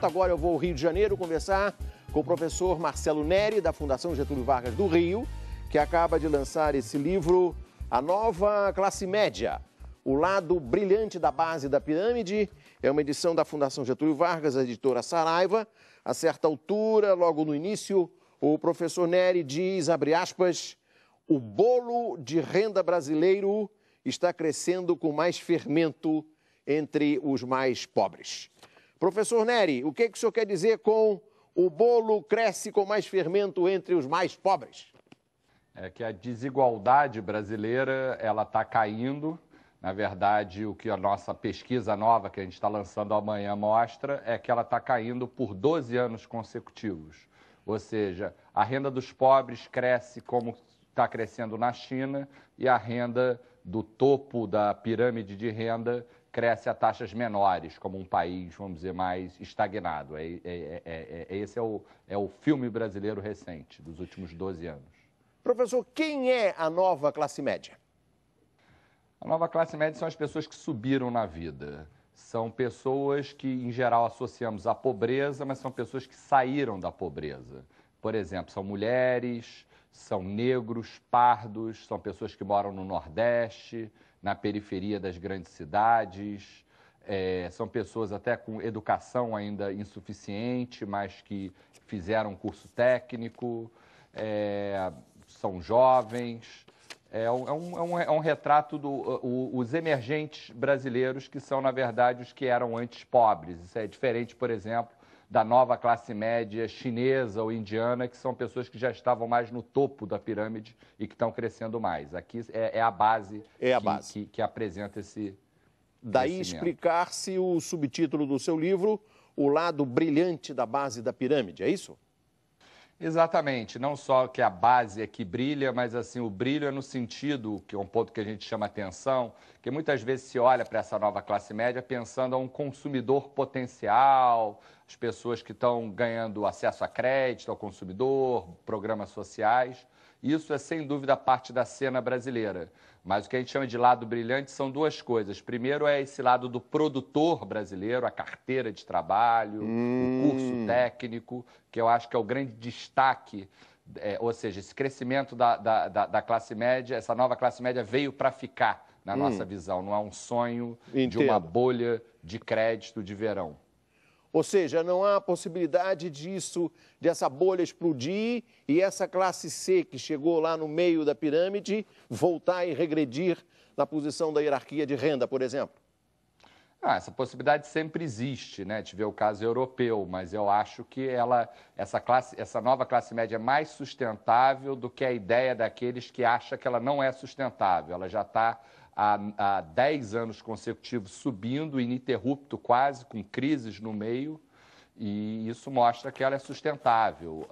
direto. Agora eu vou ao Rio de Janeiro conversar com o professor Marcelo Neri, da Fundação Getúlio Vargas do Rio, que acaba de lançar esse livro, A Nova Classe Média, o lado brilhante da base da pirâmide. É uma edição da Fundação Getúlio Vargas, a editora Saraiva. A certa altura, logo no início, o professor Neri diz, abre aspas, o bolo de renda brasileiro está crescendo com mais fermento entre os mais pobres. Professor Neri, o que o senhor quer dizer com o bolo cresce com mais fermento entre os mais pobres? É que a desigualdade brasileira ela está caindo. Na verdade, o que a nossa pesquisa nova que a gente está lançando amanhã mostra é que ela está caindo por 12 anos consecutivos. Ou seja, a renda dos pobres cresce como está crescendo na China e a renda do topo da pirâmide de renda cresce a taxas menores, como um país, vamos dizer, mais estagnado. Esse é o filme brasileiro recente, dos últimos 12 anos. Professor, quem é a nova classe média? A nova classe média são as pessoas que subiram na vida. São pessoas que, em geral, associamos à pobreza, mas são pessoas que saíram da pobreza. Por exemplo, são mulheres, são negros, pardos, são pessoas que moram no Nordeste, na periferia das grandes cidades, são pessoas até com educação ainda insuficiente, mas que fizeram curso técnico, são jovens. É um retrato dos emergentes brasileiros, que são, na verdade, os que eram antes pobres. Isso é diferente, por exemplo, da nova classe média chinesa ou indiana, que são pessoas que já estavam mais no topo da pirâmide e que estão crescendo mais. Aqui é a base, que apresenta esse Daí explicar-se o subtítulo do seu livro, O Lado Brilhante da Base da Pirâmide, é isso? Exatamente, não só que a base é que brilha, mas assim, o brilho é no sentido, que é um ponto que a gente chama atenção, que muitas vezes se olha para essa nova classe média pensando a um consumidor potencial, as pessoas que estão ganhando acesso a crédito ao consumidor, programas sociais. Isso é, sem dúvida, parte da cena brasileira. Mas o que a gente chama de lado brilhante são duas coisas. Primeiro é esse lado do produtor brasileiro, a carteira de trabalho, o curso técnico, que eu acho que é o grande destaque, ou seja, esse crescimento da classe média, essa nova classe média veio para ficar, na nossa visão. Não é um sonho de uma bolha de crédito de verão. Ou seja, não há possibilidade dessa bolha explodir e essa classe C, que chegou lá no meio da pirâmide, voltar e regredir na posição da hierarquia de renda, por exemplo? Essa possibilidade sempre existe, né? Tive o caso europeu, mas eu acho que essa nova classe média é mais sustentável do que a ideia daqueles que acham que ela não é sustentável. Ela já está há 10 anos consecutivos subindo, ininterrupto quase, com crises no meio, e isso mostra que ela é sustentável.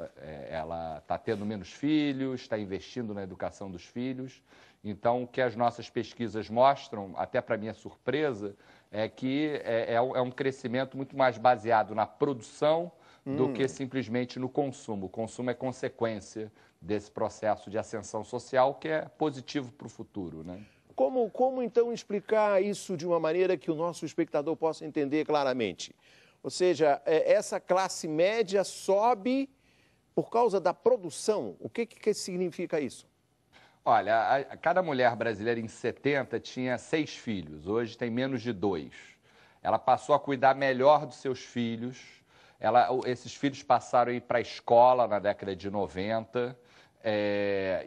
Ela está tendo menos filhos, está investindo na educação dos filhos. Então, o que as nossas pesquisas mostram, até para minha surpresa, é que é um crescimento muito mais baseado na produção do que simplesmente no consumo. O consumo é consequência desse processo de ascensão social, que é positivo para o futuro, né? Como então explicar isso de uma maneira que o nosso espectador possa entender claramente? Ou seja, essa classe média sobe por causa da produção. O que significa isso? Olha, cada mulher brasileira em 70 tinha 6 filhos, hoje tem menos de 2. Ela passou a cuidar melhor dos seus filhos, esses filhos passaram a ir para a escola na década de 90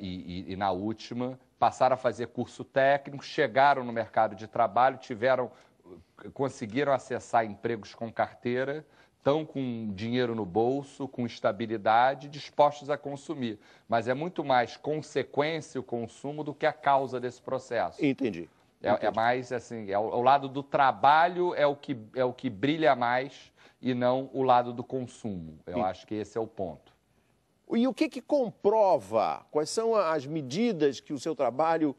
e na última, passaram a fazer curso técnico, chegaram no mercado de trabalho, conseguiram acessar empregos com carteira, estão com dinheiro no bolso, com estabilidade, dispostos a consumir. Mas é muito mais consequência o consumo do que a causa desse processo. Entendi. É mais assim, o lado do trabalho é o que brilha mais e não o lado do consumo. Eu acho que esse é o ponto. E o que comprova? Quais são as medidas que o seu trabalho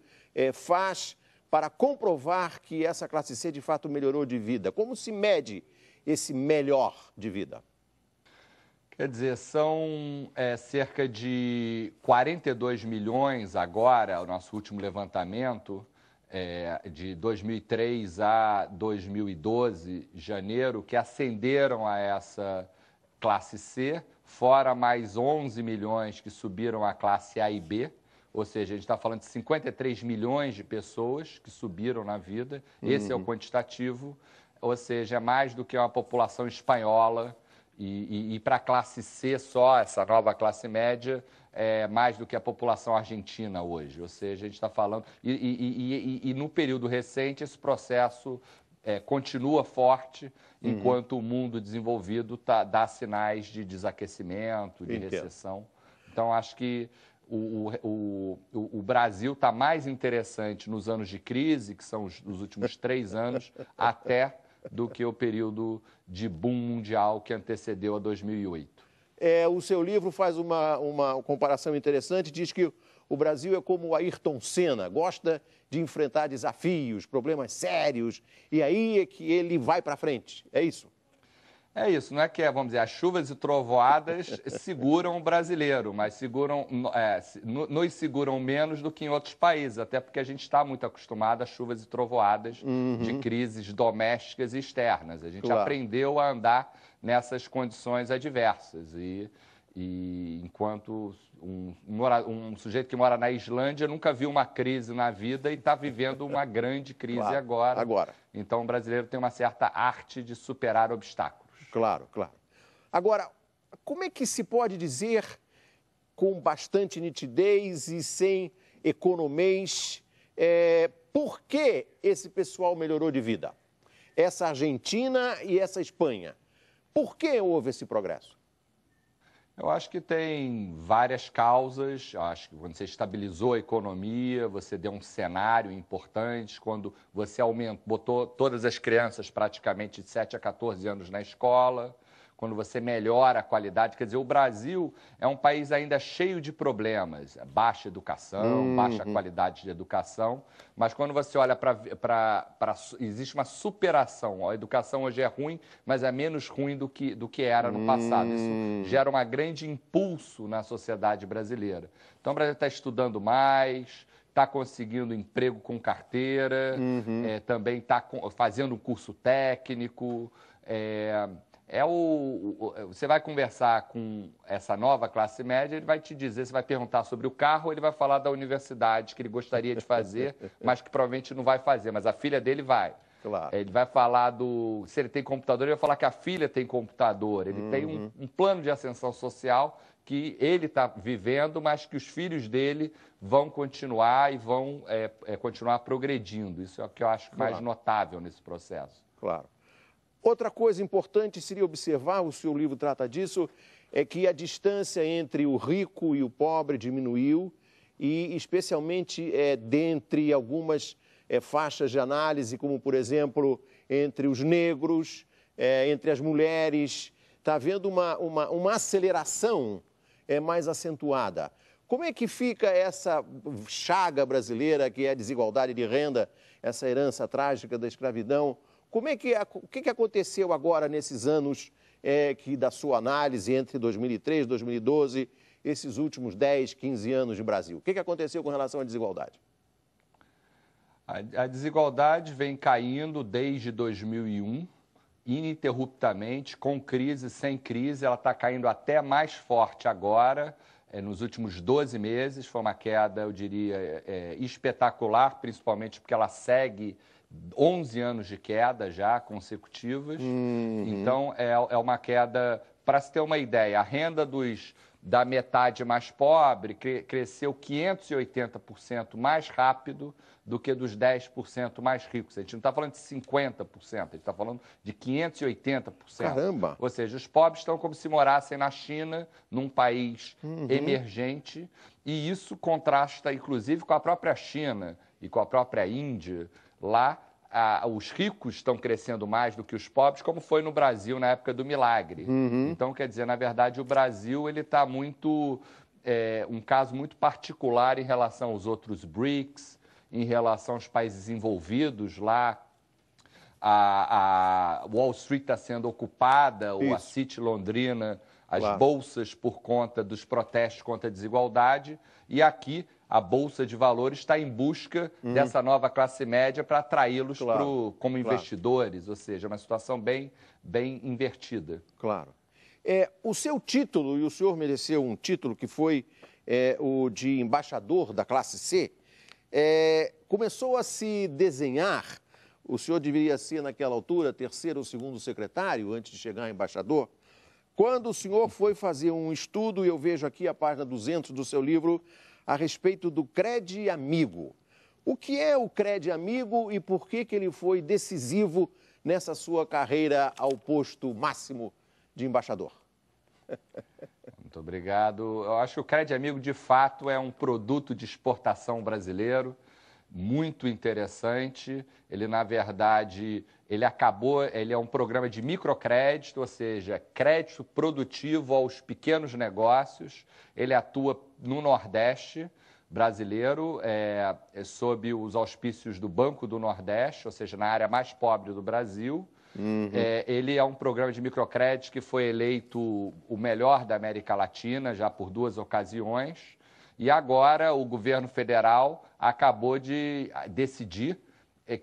faz para comprovar que essa classe C de fato melhorou de vida? Como se mede esse melhor de vida? Quer dizer, são cerca de 42 milhões agora, o nosso último levantamento, de 2003 a 2012, janeiro, que ascenderam a essa classe C, fora mais 11 milhões que subiram à classe A e B, ou seja, a gente está falando de 53 milhões de pessoas que subiram na vida, esse é o quantitativo, ou seja, é mais do que uma população espanhola, e para a classe C só, essa nova classe média, é mais do que a população argentina hoje, ou seja, a gente está falando... E no período recente, esse processo continua forte, enquanto o mundo desenvolvido dá sinais de desaquecimento, de recessão. Então, acho que o Brasil está mais interessante nos anos de crise, que são os últimos 3 anos, até do que o período de boom mundial que antecedeu a 2008. O seu livro faz uma comparação interessante, diz que o Brasil é como o Ayrton Senna, gosta de enfrentar desafios, problemas sérios, e aí é que ele vai para frente, é isso? É isso, não é que, vamos dizer, as chuvas e trovoadas seguram o brasileiro, mas nos seguram menos do que em outros países, até porque a gente está muito acostumado a chuvas e trovoadas de crises domésticas e externas. A gente aprendeu a andar nessas condições adversas. E enquanto um sujeito que mora na Islândia nunca viu uma crise na vida e está vivendo uma grande crise agora. Então, o brasileiro tem uma certa arte de superar obstáculos. Claro. Agora, como é que se pode dizer, com bastante nitidez e sem economês, por que esse pessoal melhorou de vida? Essa Argentina e essa Espanha. Por que houve esse progresso? Eu acho que tem várias causas. Eu acho que quando você estabilizou a economia, você deu um cenário importante, quando você botou todas as crianças praticamente de 7 a 14 anos na escola, quando você melhora a qualidade. Quer dizer, o Brasil é um país ainda cheio de problemas, baixa educação, baixa qualidade de educação, mas quando você olha existe uma superação. A educação hoje é ruim, mas é menos ruim do que era no passado. Isso gera um grande impulso na sociedade brasileira. Então, o Brasil está estudando mais, está conseguindo emprego com carteira, também está fazendo um curso técnico, você vai conversar com essa nova classe média, ele vai te dizer, você vai perguntar sobre o carro, ele vai falar da universidade que ele gostaria de fazer, mas que provavelmente não vai fazer, mas a filha dele vai. Claro. Ele vai falar se ele tem computador, ele vai falar que a filha tem computador. Ele tem um plano de ascensão social que ele está vivendo, mas que os filhos dele vão continuar e vão continuar progredindo. Isso é o que eu acho mais notável nesse processo. Claro. Outra coisa importante seria observar, o seu livro trata disso, é que a distância entre o rico e o pobre diminuiu e especialmente dentre algumas faixas de análise, como por exemplo, entre os negros, entre as mulheres, está havendo uma aceleração mais acentuada. Como é que fica essa chaga brasileira, que é a desigualdade de renda, essa herança trágica da escravidão? O que aconteceu agora nesses anos da sua análise entre 2003 e 2012, esses últimos 10, 15 anos de Brasil? O que aconteceu com relação à desigualdade? A desigualdade vem caindo desde 2001, ininterruptamente, com crise, sem crise. Ela está caindo até mais forte agora, nos últimos 12 meses. Foi uma queda, eu diria, espetacular, principalmente porque ela segue 11 anos de queda já consecutivas. Então, é uma queda, para se ter uma ideia, a renda da metade mais pobre cresceu 580% mais rápido do que dos 10% mais ricos. A gente não está falando de 50%, a gente está falando de 580%. Caramba! Ou seja, os pobres estão como se morassem na China, num país emergente, e isso contrasta, inclusive, com a própria China e com a própria Índia. Lá, os ricos estão crescendo mais do que os pobres, como foi no Brasil na época do milagre. Então, quer dizer, na verdade, o Brasil está um caso muito particular em relação aos outros BRICS, em relação aos países envolvidos. Lá, a Wall Street está sendo ocupada, ou a City Londrina, as bolsas por conta dos protestos contra a desigualdade, e aqui a Bolsa de Valores está em busca dessa nova classe média para atraí-los como investidores, ou seja, uma situação bem invertida. Claro. O seu título, e o senhor mereceu um título que foi o de embaixador da classe C, começou a se desenhar, o senhor deveria ser naquela altura terceiro ou segundo secretário, antes de chegar a embaixador, quando o senhor foi fazer um estudo, e eu vejo aqui a página 200 do seu livro, a respeito do Cred Amigo. O que é o Cred Amigo e por que ele foi decisivo nessa sua carreira ao posto máximo de embaixador? Muito obrigado. Eu acho que o Cred Amigo, de fato, é um produto de exportação brasileiro, muito interessante. Ele, na verdade, ele é um programa de microcrédito, ou seja, crédito produtivo aos pequenos negócios. Ele atua no Nordeste brasileiro, sob os auspícios do Banco do Nordeste, ou seja, na área mais pobre do Brasil. Ele é um programa de microcrédito que foi eleito o melhor da América Latina, já por 2 ocasiões. E agora o governo federal acabou de decidir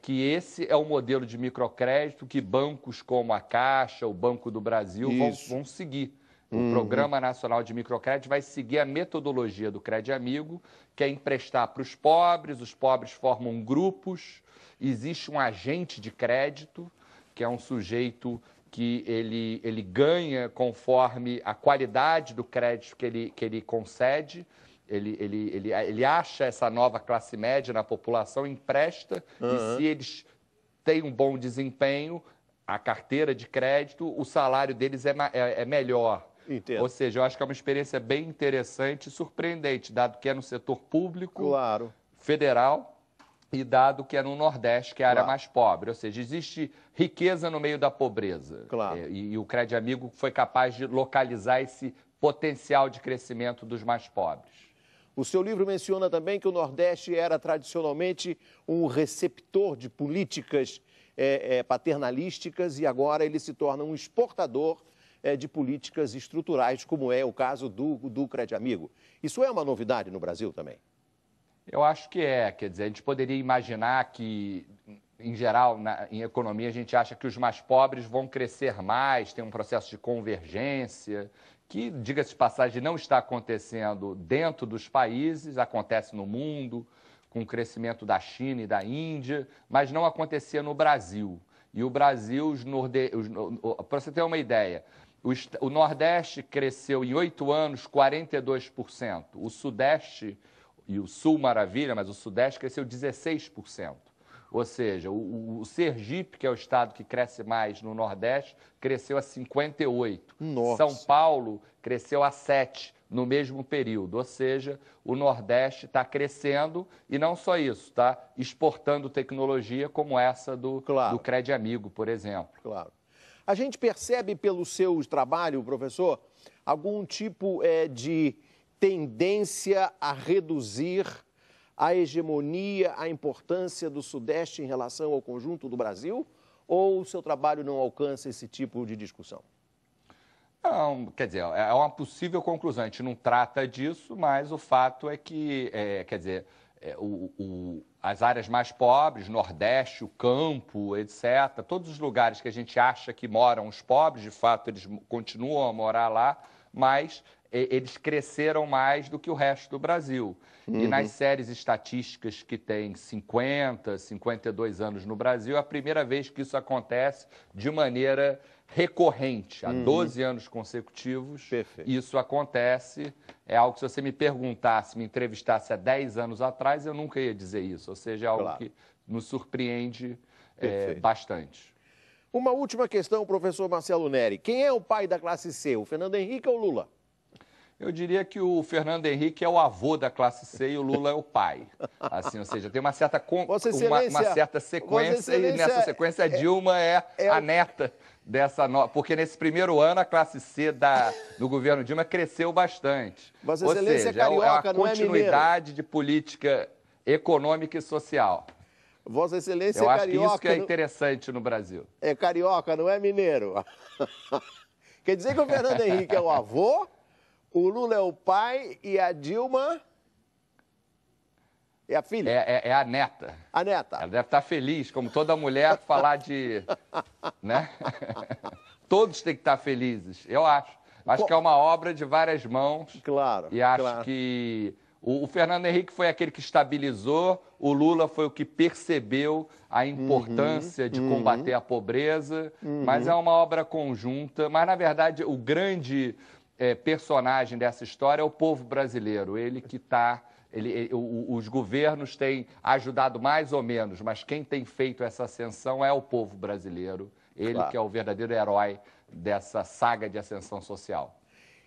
que esse é o modelo de microcrédito que bancos como a Caixa, o Banco do Brasil vão seguir. O Programa Nacional de Microcrédito vai seguir a metodologia do Cred Amigo, que é emprestar para os pobres formam grupos, existe um agente de crédito, que é um sujeito que ele ganha conforme a qualidade do crédito que ele concede. Ele acha essa nova classe média na população, empresta, e se eles têm um bom desempenho, a carteira de crédito, o salário deles é melhor. Entendo. Ou seja, eu acho que é uma experiência bem interessante e surpreendente, dado que é no setor público, federal, e dado que é no Nordeste, que é a área mais pobre. Ou seja, existe riqueza no meio da pobreza. E o Cred Amigo foi capaz de localizar esse potencial de crescimento dos mais pobres. O seu livro menciona também que o Nordeste era tradicionalmente um receptor de políticas paternalísticas e agora ele se torna um exportador de políticas estruturais, como é o caso do Cred Amigo. Isso é uma novidade no Brasil também? Eu acho que quer dizer, a gente poderia imaginar que, em geral, em economia, a gente acha que os mais pobres vão crescer mais, tem um processo de convergência, que, diga-se de passagem, não está acontecendo dentro dos países, acontece no mundo, com o crescimento da China e da Índia, mas não acontecia no Brasil. E o Brasil, para você ter uma ideia, o Nordeste cresceu em 8 anos 42%, o Sudeste e o Sul maravilha, mas o Sudeste cresceu 16%. Ou seja, o Sergipe, que é o estado que cresce mais no Nordeste, cresceu a 58%. Nossa. São Paulo cresceu a 7% no mesmo período. Ou seja, o Nordeste está crescendo e não só isso, está exportando tecnologia como essa do Cred Amigo, por exemplo. Claro. A gente percebe pelo seu trabalho, professor, algum tipo de tendência a reduzir a hegemonia, a importância do Sudeste em relação ao conjunto do Brasil? Ou o seu trabalho não alcança esse tipo de discussão? Não, quer dizer, é uma possível conclusão. A gente não trata disso, mas o fato é que, as áreas mais pobres, Nordeste, o campo, etc., todos os lugares que a gente acha que moram os pobres, de fato, eles continuam a morar lá, mas eles cresceram mais do que o resto do Brasil. E nas séries estatísticas que tem 50, 52 anos no Brasil, é a primeira vez que isso acontece de maneira recorrente. Há 12 anos consecutivos, isso acontece. É algo que, se você me perguntasse, me entrevistasse há 10 anos atrás, eu nunca ia dizer isso. Ou seja, é algo que nos surpreende bastante. Uma última questão, professor Marcelo Neri. Quem é o pai da classe C, o Fernando Henrique ou o Lula? Eu diria que o Fernando Henrique é o avô da classe C e o Lula é o pai. Assim, ou seja, tem uma certa sequência e nessa sequência a Dilma é a neta dessa nova... Porque nesse primeiro ano a classe C do governo Dilma cresceu bastante. Vossa Excelência é carioca, é uma continuidade de política econômica e social. Vossa Excelência é carioca. Eu acho que isso que é interessante no Brasil. É carioca, não é mineiro. Quer dizer que o Fernando Henrique é o avô, o Lula é o pai e a Dilma... É a filha? É a neta. A neta. Ela deve estar feliz, como toda mulher, falar de... né? Todos têm que estar felizes, eu acho. Acho que é uma obra de várias mãos. Claro. E acho que o Fernando Henrique foi aquele que estabilizou, o Lula foi o que percebeu a importância de combater a pobreza, mas é uma obra conjunta. Mas, na verdade, o grande personagem dessa história é o povo brasileiro. Ele que está... os governos têm ajudado mais ou menos, mas quem tem feito essa ascensão é o povo brasileiro. Ele que é o verdadeiro herói dessa saga de ascensão social.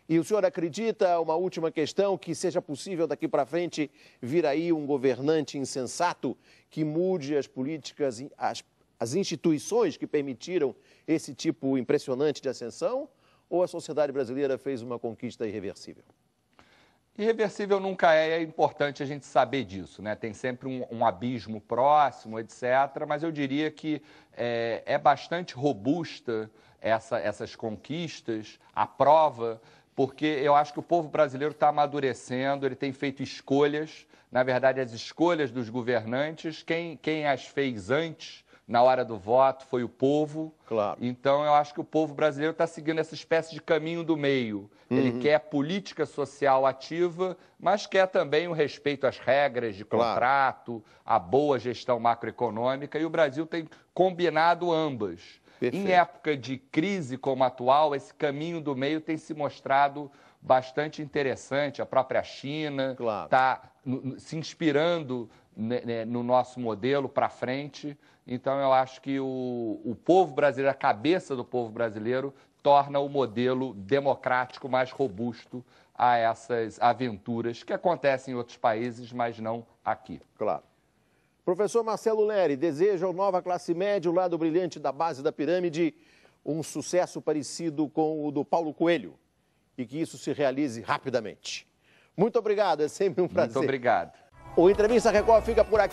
E o senhor acredita, uma última questão, que seja possível daqui para frente vir aí um governante insensato que mude as políticas, as instituições que permitiram esse tipo impressionante de ascensão? Ou a sociedade brasileira fez uma conquista irreversível? Irreversível nunca é importante a gente saber disso, né? Tem sempre um abismo próximo, etc. Mas eu diria que é bastante robusta essas conquistas, a prova, porque eu acho que o povo brasileiro está amadurecendo, ele tem feito escolhas, na verdade as escolhas dos governantes, quem as fez antes, na hora do voto, foi o povo. Claro. Então, eu acho que o povo brasileiro está seguindo essa espécie de caminho do meio. Ele quer política social ativa, mas quer também o respeito às regras de contrato, a boa gestão macroeconômica, e o Brasil tem combinado ambas. Perfeito. Em época de crise como a atual, esse caminho do meio tem se mostrado bastante interessante. A própria China está se inspirando no nosso modelo para frente. Então, eu acho que o povo brasileiro, a cabeça do povo brasileiro, torna o modelo democrático mais robusto a essas aventuras que acontecem em outros países, mas não aqui. Claro. Professor Marcelo Neri, deseja ao Nova Classe Média, o lado brilhante da base da pirâmide, um sucesso parecido com o do Paulo Coelho e que isso se realize rapidamente. Muito obrigado, é sempre um prazer. Muito obrigado. O Entrevista Record fica por aqui.